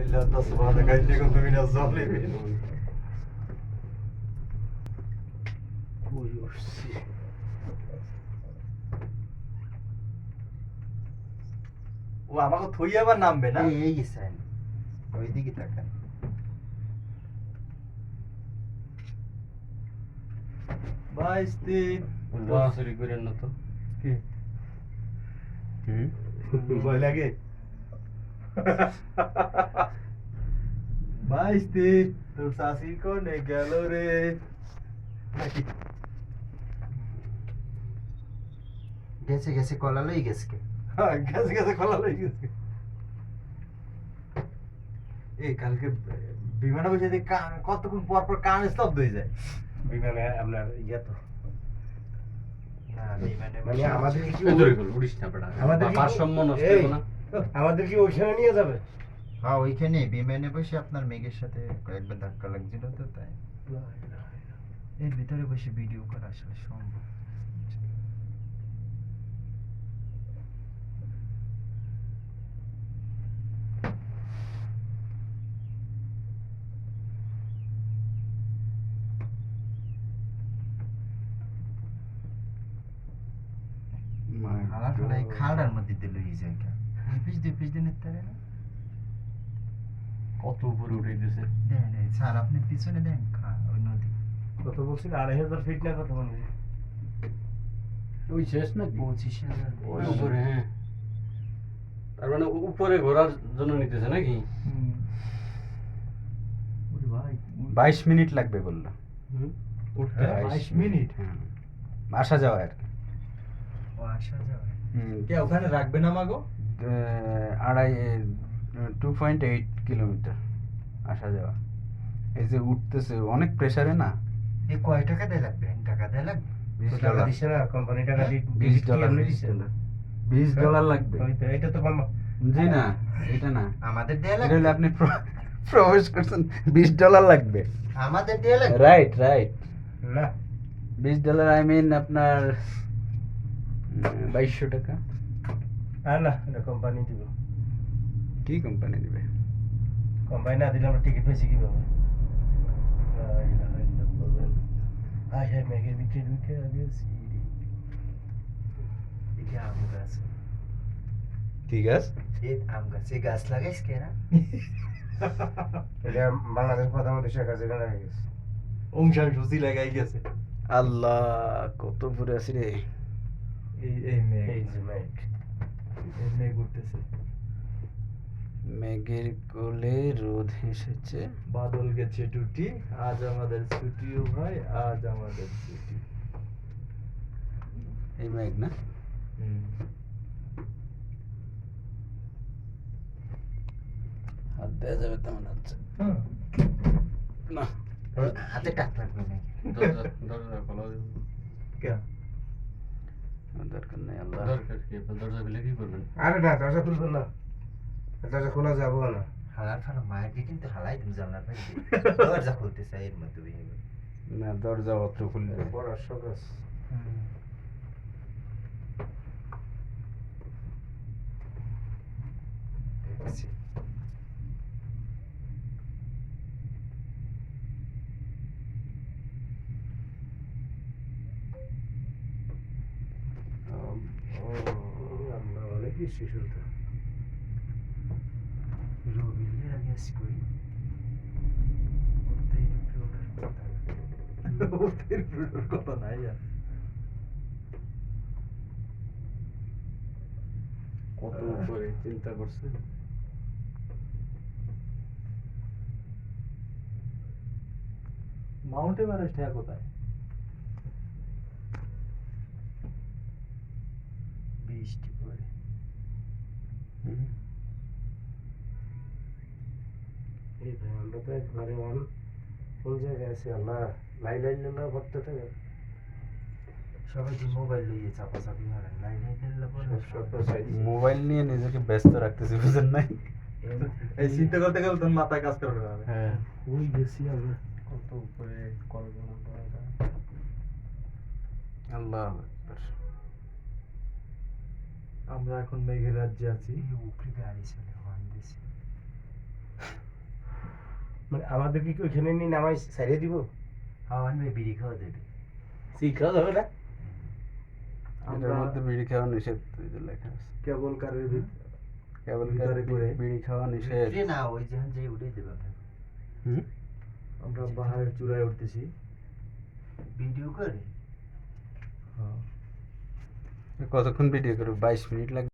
إلا تصبح هذا كأني كنت من الظالمين ও আমাকে থই আবার নামবে না এই গেছেন ওইদিকে তাকান বাইশটি লড়াচড়ি করেন না তো কি ভয় লাগে বাইশটি তোর শাশি কোনে গেল রে নাকি গেছে গেছে কলা লই গেছে হ্যাঁ গেছে গেছে খোলা লই গেছে এই কালকে বিমানে বসে দেখি কতক্ষণ পর পর কান স্তব্ধ হয়ে যায় বিমানে আপনার ইয়া তো না বিমানে মানে আমাদের কি জোরে বল উড়িস না বেটা আমাদের কি- ভারসাম্য নষ্ট এই, হবে না আমাদের কি ওইখানে নিয়ে যাবে হ্যাঁ ওইখানে বিমানে বসে আপনার মেঘের সাথে কয়েকবার ধাক্কা লাগছিল তো তাই এর ভিতরে বসে ভিডিও করা আসলে সম্ভব আমার ফলে এই খালটার মধ্যে দিয়ে লই যায় কেন পিছ দিয়ে নিতে পারে না কত উপরে উঠে দিয়েছে দেন এই স্যার আপনি পিছনে দেন ওই নদী কত বলছিল 2500 ফিট না কত মনে হয়? ওই শেষ না 25,000 ওই উপরে হ্যাঁ তার মানে উপরে ঘোরার জন্য নিতেছে নাকি ওরে ভাই 22 মিনিট লাগবে বললো উঠতে 22 মিনিট আসা যাওয়া আর কি ও আসা যাবে কে ওখানে রাখবে না মাগো 2.8 কিলোমিটার আসা যাওয়া এই যে উঠতেছে অনেক প্রেসারে না এই কয় টাকা দেয় লাগবে টাকা দেয় লাগবে 20 টাকা ডলার দিছে না কোম্পানি টাকা দি 20 ডলার এমনি দিছে না $20 লাগবে ওই তো এটা তো কম জি না এটা না আমাদের দেয়া এটা লাগবে হলে আপনি প্রবেশ করছেন $20 লাগবে আমাদের দেয়া লাগবে রাইট না $20 আই মিন আপনার 2200 টাকা আর না এটা কোম্পানি দিব কি কোম্পানি দিবে কোম্পানি না দিলে আমরা টিকিট পাইছি কিভাবে আই হ্যাভ মেগের ভিতরে ঢুকে আগে সিডি এটা আম গাছ ঠিক আছে এই আম গাছ এই গাছ লাগাইছ কেন এটা বাংলাদেশ প্রধানমন্ত্রী শেখ হাসিনা হয়ে গেছে অংশান সুজি লাগাই গেছে আল্লাহ কত উপরে আছি রে এই মেঘ এই যে মেঘ এই মেঘ উঠতেছে মেঘের কোলে রোদ এসেছে বাদল গেছে টুটি আজ আমাদের ছুটিও ভাই আজ আমাদের ছুটি এই মেঘ না হাত দেওয়া যাবে তেমন হচ্ছে না হাতে টাক লাগবে নাকি দরজা খোলা কে দরকার নেই আল্লাহ দরকার কি আপনার দরজা খুলে কি করবেন আরে না দরজা খুলবেন না দরজা খোলা যাবো না হালার ফালা মায়ের দিকে কিন্তু হালাই তুমি জানলার পাশে দরজা খুলতে চাই এর মধ্যে বেরিয়ে গেল না দরজা অত্র খুলবে বড় শখ আছে দেখছি আমরা অনেক কিছু শুনতাম রবিলের আগে আসি কই ওর তো এরকম ওনার কথা ওদের ভিডিওর কথা নাই আর কত উপরে চিন্তা করছেন মাউন্ট এভারেস্ট হ্যাঁ কোথায় বৃষ্টি পড়ে এই ভাই আমরা তো একবারে কোন জায়গায় আছি আল্লাহ লাইন না ভরতে থাকে সবাই যে মোবাইল লইয়ে চাপাচাপি হারায় লাইন লাইন পরে মোবাইল নিয়ে নিজেকে ব্যস্ত রাখতেছি বুঝেন নাই এই চিন্তা করতে গেলে তোর মাথায় কাজ করবে না হ্যাঁ ওই গেছি আমরা কত উপরে কল্পনা করা যায় আল্লাহ আকবার আমরা এখন মেঘের রাজ্যে আছি এই উপরে গাড়ি চলে হর্ন দিছে মানে আমাদের কি ওইখানে নিয়ে নামাই সাইডে দিব? হ্যাঁ আনবে বিড়ি খাওয়া দেবে শিক্ষা যাবে না? এটার আমরা মধ্যে বিড়ি খাওয়া নিষেধ ওই যে লেখা আছে কেবল কারের কেবল ভিতরে করে। বিড়ি খাওয়া নিষেধ যে না ওই যেখান যে উঠে দেবে আপনাকে হুম আমরা পাহাড়ের চূড়ায় উঠতেছি। ভিডিও করে হ্যাঁ কতক্ষণ ভিডিও করবো 22 মিনিট লাগবে